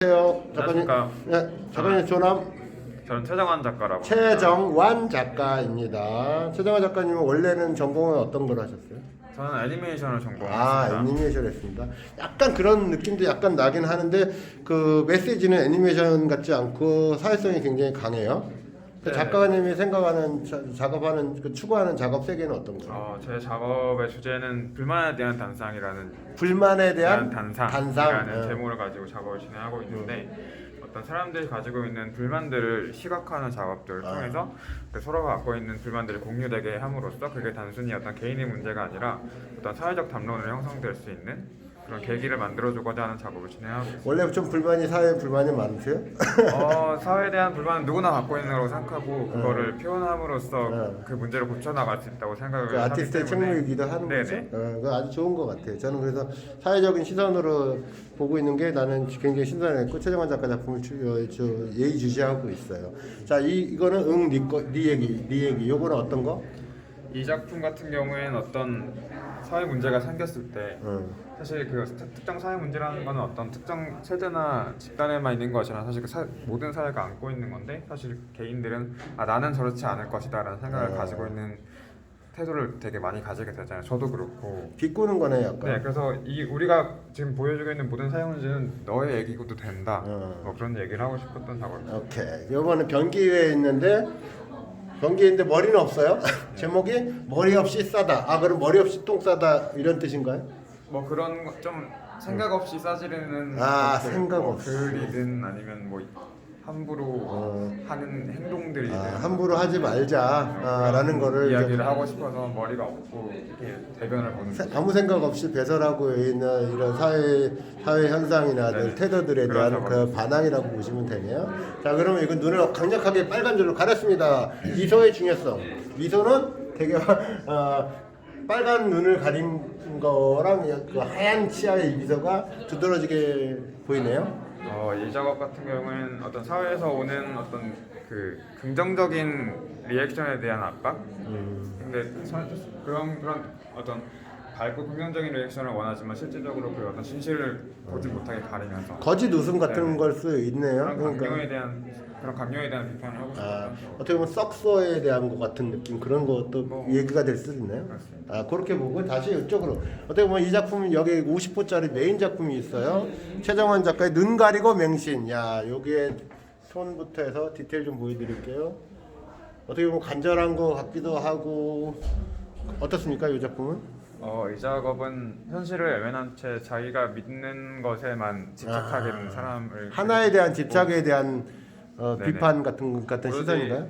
안녕하세요, 작가님. 안녕하십니까. 네, 작가님 조남 저는 최정환 작가라고 합니다. 최정완 작가입니다. 최정완 작가님은 원래는 전공은 어떤 걸 하셨어요? 저는 애니메이션을 아, 전공했습니다. 애니메이션 했습니다. 약간 그런 느낌도 약간 나긴 하는데 그 메시지는 애니메이션 같지 않고 사회성이 굉장히 강해요. 그 네. 작가님이 생각하는 작업하는 그 추구하는 작업 세계는 어떤 거예요? 제 작업의 주제는 불만에 대한 단상이라는 불만에 대한 단상이라는 예. 제목을 가지고 작업을 진행하고 있는데 어떤 사람들이 가지고 있는 불만들을 시각화하는 작업들을 통해서 서로가 갖고 있는 불만들을 공유되게 함으로써 그게 단순히 어떤 개인의 문제가 아니라 어떤 사회적 담론으로 형성될 수 있는 그런 계기를 만들어주고자 하는 작업을 진행하고 있습니다. 원래 좀 사회 불만이 많으세요? 사회에 대한 불만은 누구나 갖고 있는 거라고 생각하고 그거를 표현함으로써 네. 그 문제를 고쳐나갈 수 있다고 생각을 그 하기 아티스트의 때문에 책무이기도 하는 네네. 거죠. 그거 아주 좋은 것 같아요. 저는 그래서 사회적인 시선으로 보고 있는 게 나는 굉장히 신선했고 최정환 작가 작품을 예의주시하고 있어요. 자, 이거는 네 얘기. 요거는 어떤 거? 이 작품 같은 경우에는 어떤 사회 문제가 생겼을 때 사실 그 특정 사회 문제라는 거는 어떤 특정 세대나 집단에만 있는 것이 아니라 사실 모든 사회가 안고 있는 건데 사실 개인들은 나는 저렇지 않을 것이다라는 생각을 가지고 있는 태도를 되게 많이 가지게 되잖아요. 저도 그렇고 비꼬는 거네 약간. 네, 그래서 우리가 지금 보여주고 있는 모든 사회 문제는 너의 얘기고도 된다. 뭐 그런 얘기를 하고 싶었던 작업입니다. 오케이. 요거는 변기에 있는데 머리는 없어요. 제목이 머리 없이 싸다. 그럼 머리 없이 똥 싸다 이런 뜻인가요? 뭐 그런 좀 생각 없이 싸지르는 생각 뭐 없이. 글이든 아니면 뭐 함부로 하는 행동들이든 함부로 하지 말자라는 거를 이야기를 하고 싶어서 머리가 없고 이렇게 대변을 보는 거죠. 아무 생각 없이 배설하고 있는 이런 사회 현상이나 네. 태도들에 대한 그런 그 반항이라고 보시면 되네요. 자, 그러면 이건 눈을 강력하게 빨간 줄로 가렸습니다. 미소의 중요성. 미소는 되게 빨간 눈을 가린 거랑 그 하얀 치아의 이 미소가 두드러지게 보이네요. 이 작업 같은 경우에는 어떤 사회에서 오는 어떤 그 긍정적인 리액션에 대한 압박. 근데 그런 어떤 밝고 긍정적인 리액션을 원하지만 실질적으로 그 어떤 진실을 보지 못하게 가리면서 거짓 웃음 같은 네. 걸 수 있네요. 그런 강요에 대한 비판을 하고 싶어요. 어떻게 보면 썩소에 대한 것 같은 느낌 그런 것도 얘기가 될 수도 있나요? 그렇습니다. 그렇게 보고 다시 이쪽으로 어떻게 보면 이 작품은 여기 50호짜리 메인 작품이 있어요. 최정환 작가의 눈 가리고 맹신. 여기에 손부터 해서 디테일 좀 보여드릴게요. 어떻게 보면 간절한 것 같기도 하고 어떻습니까 이 작품은? 이 작업은 현실을 외면한 채 자기가 믿는 것에만 집착하게 되는 사람을 하나에 대한 집착에 대한 네네. 비판 같은 오로지 시선인가요?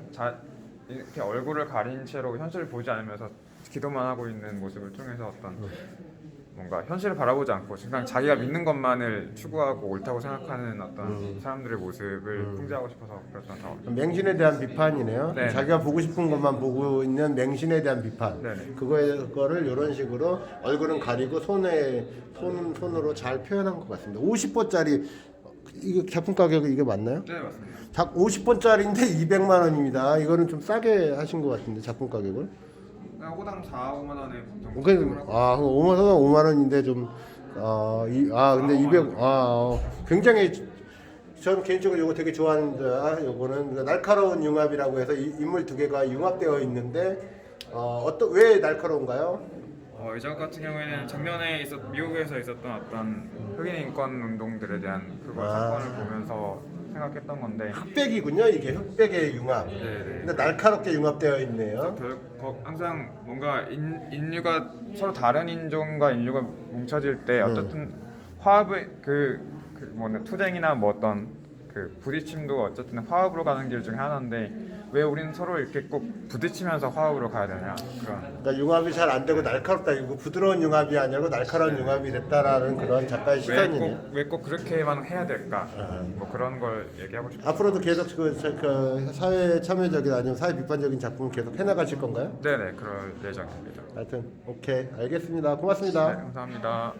이렇게 얼굴을 가린 채로 현실을 보지 않으면서 기도만 하고 있는 모습을 통해서 어떤 뭔가 현실을 바라보지 않고 그냥 자기가 믿는 것만을 추구하고 옳다고 생각하는 어떤 사람들의 모습을 풍자하고 싶어서 그랬던 작업입니다. 맹신에 대한 비판이네요. 네. 자기가 보고 싶은 것만 보고 있는 맹신에 대한 비판. 네네. 그거를 이런 식으로 얼굴은 가리고 손으로 잘 표현한 것 같습니다. 50호짜리 이거 작품 가격이 이게 맞나요? 네, 맞습니다. 50호짜리인데 200만 원입니다. 이거는 좀 싸게 하신 것 같은데 작품 가격을. 그냥 호당 4, 5만 원에 보통 그럼 책정을 하고 5만 원인데 좀 근데 200 굉장히 저는 개인적으로 이거 되게 좋아하는데 요거는 날카로운 융합이라고 해서 인물 두 개가 융합되어 있는데 왜 날카로운가요? 이 작업 같은 경우에는 작년에 미국에서 있었던 어떤 흑인 인권 운동들에 대한 사건을 보면서 생각했던 건데 흑백이군요. 이게 흑백의 융합. 네네. 근데 날카롭게 융합되어 있네요. 항상 뭔가 인류가 서로 다른 인종과 인류가 뭉쳐질 때 어쨌든 화합의 투쟁이나 뭐 어떤 그 부딪힘도 어쨌든 화합으로 가는 길 중에 하나인데 왜 우리는 서로 이렇게 꼭 부딪히면서 화합으로 가야 되냐 그런. 그러니까 융합이 잘 안 되고 날카롭다. 이거 부드러운 융합이 아니고 날카로운 융합이 됐다라는 그런 작가의 시선이네요. 왜 꼭 그렇게만 해야 될까? 뭐 그런 걸 얘기하고 싶어요. 앞으로도 계속 그 사회 참여적인 아니면 사회 비판적인 작품을 계속 해나가실 건가요? 네네, 그럴 예정입니다. 하여튼 오케이 알겠습니다. 고맙습니다. 네, 감사합니다.